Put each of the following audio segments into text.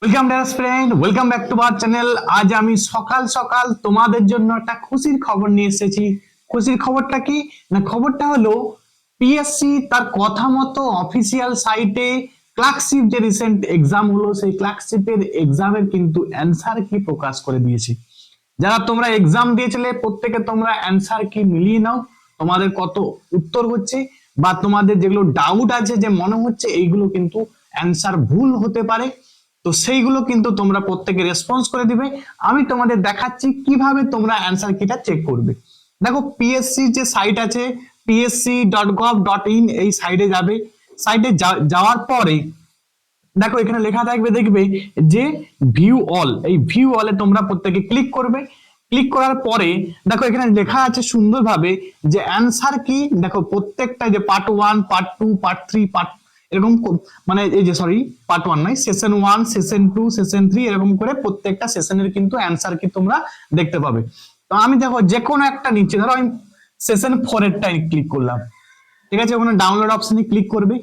Welcome dear friend, welcome back to our channel. আজ আমি সকাল সকাল তোমাদের জন্য একটা খুশির খবর নিয়ে এসেছি। খুশির খবরটা কি না, খবরটা হলো পিএসসি তার কথা মতো অফিসিয়াল সাইটে ক্লার্কশিপ যে রিসেন্ট এক্সাম হলো সেই ক্লার্কশিপের এক্সামের কিন্তু অ্যান্সার কি প্রকাশ করে দিয়েছে। যারা তোমরা এক্সাম দিয়েছিলে প্রত্যেকে তোমরা অ্যান্সার কি মিলিয়ে নাও, তোমাদের কত উত্তর হচ্ছে বা তোমাদের যেগুলো ডাউট আছে যে মনে হচ্ছে এইগুলো কিন্তু অ্যান্সার ভুল হতে পারে, তো সেইগুলো কিন্তু তোমরা প্রত্যেকে রেসপন্স করে দিবে। আমি তোমাদের দেখাচ্ছি কিভাবে তোমরা অ্যান্সার কিটা চেক করবে। দেখো পিএসসি যে সাইট আছে psc.gov.in, এই সাইটে যাবে। সাইটে যাওয়ার পরে দেখো এখানে লেখা থাকবে, দেখবে যে ভিউ অল, এই ভিউ অলে তোমরা প্রত্যেকে ক্লিক করবে। ক্লিক করার পরে দেখো এখানে লেখা আছে সুন্দরভাবে যে অ্যান্সার কি। দেখো প্রত্যেকটা যে পার্ট 1, পার্ট 2, পার্ট 3, পার্ট এরকম মানে এই যে সরি পার্ট 1 নয়, সেশন 1, সেশন 2, সেশন 3 এরকম করে প্রত্যেকটা সেশনের কিন্তু অ্যান্সার কি তোমরা দেখতে পাবে। তো আমি দেখো যে কোনো একটা নিচে ধরো আমি সেশন 4 এরটাই ক্লিক করলাম, ঠিক আছে। ওখানে ডাউনলোড অপশনে ক্লিক করবে।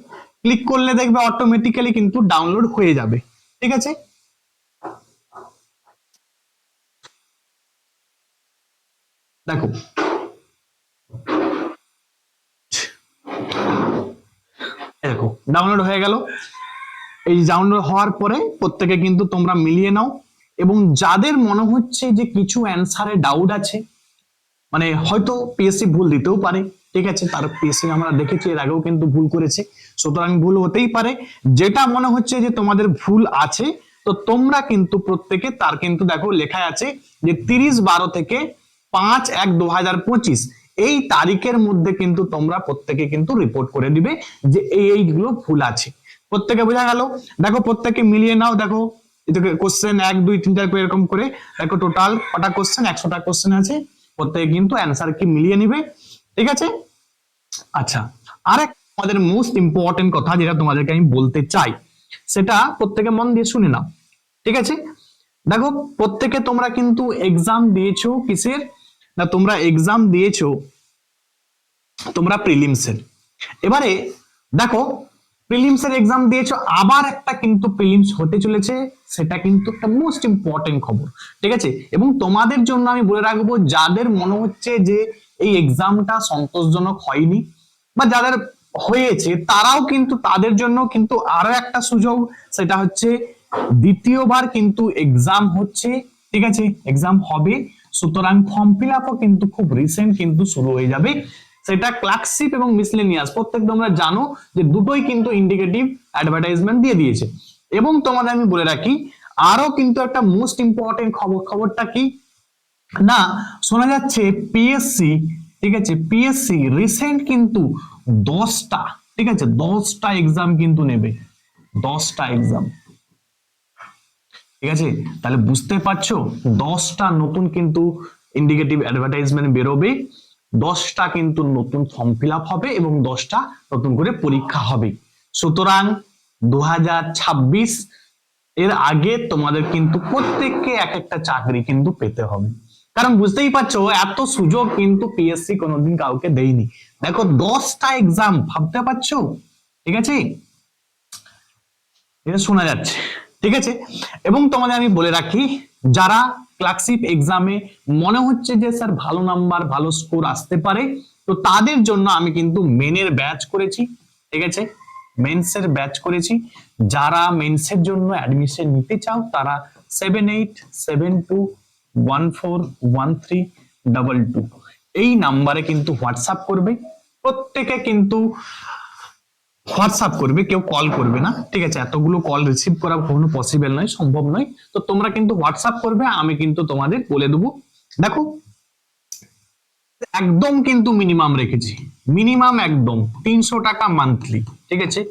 ক্লিক করলে দেখবে অটোমেটিক্যালি কিন্তু ডাউনলোড হয়ে যাবে, ঠিক আছে। দেখো দেখো ডাউনলোড হয়ে গেল। এই ডাউনলোড হওয়ার পরে প্রত্যেকে কিন্তু তোমরা মিলিয়ে নাও, এবং যাদের মনে হচ্ছে যে কিছু অ্যান্সারে ডাউট আছে, মানে হয়তো পিএসসি ভুল দিতেও পারে, ঠিক আছে। তার পিএসসি আমরা দেখেছি এর আগেও কিন্তু ভুল করেছে, সুতরাং ভুল হতেই পারে। যেটা মনে হচ্ছে যে তোমাদের ভুল আছে, তো তোমরা কিন্তু প্রত্যেকে তার কিন্তু দেখো লেখা আছে যে 30/12 থেকে 5/1/2025 এই তারিখের মধ্যে কিন্তু তোমরা প্রত্যেকে কিন্তু রিপোর্ট করে দিবে যে এইগুলো ভুল আছে। প্রত্যেকে বোঝা গেল। দেখো প্রত্যেকে মিলিয়ে নাও। দেখো কোশ্চেন 1, 2, 3, 4 এরকম করে দেখো টোটাল কটা কোশ্চেন, 100টা কোশ্চেন আছে। প্রত্যেকে কিন্তু অ্যান্সার কি মিলিয়ে নিবে, ঠিক আছে। আচ্ছা, আরেক আমাদের মোস্ট ইম্পর্টেন্ট কথা যেটা তোমাদেরকে আমি বলতে চাই, সেটা প্রত্যেকে মন দিয়ে শুনে নাও, ঠিক আছে। দেখো প্রত্যেকে তোমরা কিন্তু এক্সাম দিয়েছো কিসের না, তোমরা এক্সাম দিয়েছো তোমরা প্রিলিমসের। এবারে দেখো প্রিলিমসের এক্সাম দিয়েছো, আবার একটা কিন্তু প্রিলিমস হতে চলেছে, সেটা কিন্তু একটা মোস্ট ইম্পর্টেন্ট খবর, ঠিক আছে। এবং তোমাদের জন্য আমি বলে রাখবো, যাদের মনে হচ্ছে যে এই এক্সামটা সন্তোষজনক হয়নি বা যাদের হয়েছে, তারাও কিন্তু তাদের জন্য কিন্তু আরো একটা সুযোগ, সেটা হচ্ছে দ্বিতীয়বার কিন্তু এক্সাম হচ্ছে, ঠিক আছে, এক্সাম হবে। সুতরাং ফর্ম ফিল আপও কিন্তু খুব রিসেন্ট কিন্তু শুরু হয়ে যাবে। সেটা ক্লার্কশিপ এবং মিসলেনিয়াস প্রত্যেক তোমরা জানো যে দুটোই কিন্তু ইন্ডিকেটিভ অ্যাডভার্টাইজমেন্ট দিয়ে দিয়েছে। এবং তোমাদের আমি বলে রাখি আরো কিন্তু একটা মোস্ট ইম্পর্টেন্ট খবর। খবরটা কি না, শোনা যাচ্ছে পিএসসি, ঠিক আছে, পিএসসি রিসেন্ট কিন্তু 10টা, ঠিক আছে, 10টা এক্সাম কিন্তু নেবে, 10টা এক্সাম, ঠিক আছে। তাহলে বুঝতে পারছো 10টা নতুন কিন্তু ইন্ডিকেটিভ অ্যাডভার্টাইজমেন্ট বেরোবে, 10টা কিন্তু নতুন ফর্ম ফিল আপ হবে এবং 10টা নতুন করে পরীক্ষা হবে। সুতরাং 2026 এর আগে তোমাদের কিন্তু প্রত্যেককে এক একটা চাকরি কিন্তু পেতে হবে, কারণ বুঝতেই পারছো এত সুযোগ কিন্তু পিএসসি কোনোদিন কাউকে দেয়নি। দেখো 10টা এক্সাম, ভাবতে পারছো, ঠিক আছে, এটা শোনা যাচ্ছে, ঠিক আছে। এবং তোমাদের আমি বলে রাখি, যারা ক্লার্কশিপ এক্সামে মনে হচ্ছে যে স্যার ভালো নাম্বার ভালো স্কোর আসতে পারে, তো তাদের জন্য আমি কিন্তু মেনের ব্যাচ করেছি, ঠিক আছে, মেন্সের ব্যাচ করেছি। যারা মেন্সের জন্য অ্যাডমিশন নিতে চাও তারা 7872141322 এই নাম্বারে কিন্তু হোয়াটসঅ্যাপ করবে। প্রত্যেকে কিন্তু হোয়াটসঅ্যাপ করবে, কেউ কল করবে না, ঠিক আছে। এতগুলো কল রিসিভ করা কখনো পসিবল নয়, সম্ভব নয়। তো তোমরা কিন্তু হোয়াটসঅ্যাপ করবে, আমি কিন্তু তোমাদের বলে দেবো। দেখো একদম কিন্তু মিনিমাম রেখেছি, মিনিমাম একদম 300 টাকা মান্থলি, ঠিক আছে।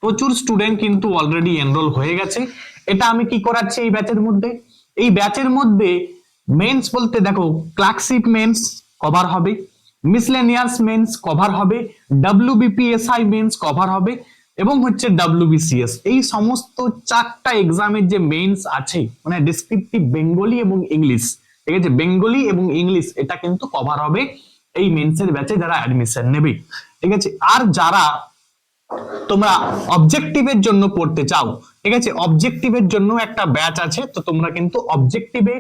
প্রচুর স্টুডেন্ট কিন্তু অলরেডি এনরোল হয়ে গেছে। এটা আমি কি করাচ্ছি এই ব্যাচের মধ্যে, এই ব্যাচের মধ্যে মেন্স বলতে দেখো ক্লার্কশিপ মেন্স কভার হবে, মিসলেনিয়াস মেন্স কভার হবে, ডব্লিউবিপিএসআই মেন্স কভার হবে, এবং হচ্ছে ডব্লিউবিসিএস, এই সমস্ত 4টা এক্সামের যে মেন্স আছে, মানে ডেসক্রিপটিভ বেঙ্গলি এবং ইংলিশ, ঠিক আছে, বেঙ্গলি এবং ইংলিশ এটা কিন্তু কভার হবে এই মেন্সের ব্যাচে যারা অ্যাডমিশন নেবে, ঠিক আছে। আর যারা তোমরা অবজেক্টিভের জন্য পড়তে চাও, ঠিক আছে, অবজেক্টিভের জন্য একটা ব্যাচ আছে, তো তোমরা কিন্তু অবজেক্টিভে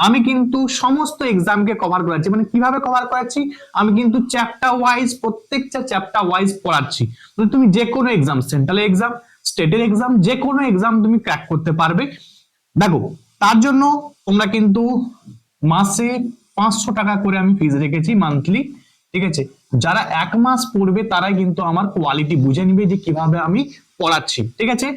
আমি কিন্তু সমস্ত এক্সামকে কভার করাচ্ছি। মানে কিভাবে কভার করাচ্ছি, আমি কিন্তু চ্যাপ্টার ওয়াইজ, প্রত্যেকটা চ্যাপ্টার ওয়াইজ পড়াচ্ছি। মানে তুমি যে কোনো এক্সাম, সেন্ট্রাল এক্সাম, স্টেটের এক্সাম, যে কোনো এক্সাম তুমি ক্র্যাক করতে পারবে। দেখো, তার জন্য তোমরা কিন্তু মাসে 500 টাকা করে আমি ফিজ রেখেছি মান্থলি, ঠিক আছে। যারা 1 মাস পড়বে তারাই কিন্তু আমার কোয়ালিটি বুঝে নিবে যে কিভাবে আমি পড়াচ্ছি, ঠিক আছে।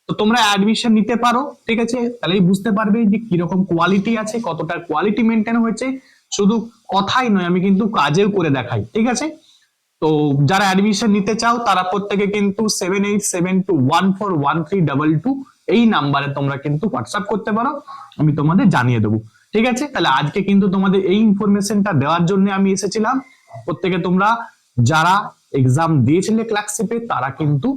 তো তোমরা অ্যাডমিশন নিতে পারো, ঠিক আছে, তাহলেই বুঝতে পারবে যে কিরকম কোয়ালিটি আছে, কতটা কোয়ালিটি মেনটেন হয়েছে। শুধু কথাই নয়, আমি কিন্তু কাজেও করে দেখাই, ঠিক আছে। তো যারা অ্যাডমিশন নিতে চাও তারা প্রত্যেকে কিন্তু 7872141322 এই নাম্বারে তোমরা কিন্তু হোয়াটসঅ্যাপ করতে পারো, আমি তোমাদের জানিয়ে দেবো, ঠিক আছে। তাহলে আজকে কিন্তু তোমাদের এই ইনফরমেশনটা দেওয়ার জন্য আমি এসেছিলাম। প্রত্যেকে তোমরা যারা এক্সাম দিয়েছিলে ক্লার্কশিপে তারা কিন্তু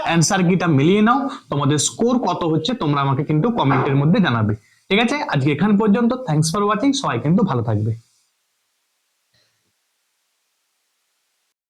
অ্যান্সার কিটা মিলিয়ে নাও, তোমাদের স্কোর কত হচ্ছে তোমরা আমাকে কিন্তু কমেন্টের মধ্যে জানাবে, ঠিক আছে। আজকে এখান পর্যন্ত, থ্যাঙ্কস ফর ওয়াচিং, সবাই কিন্তু ভালো থাকবে।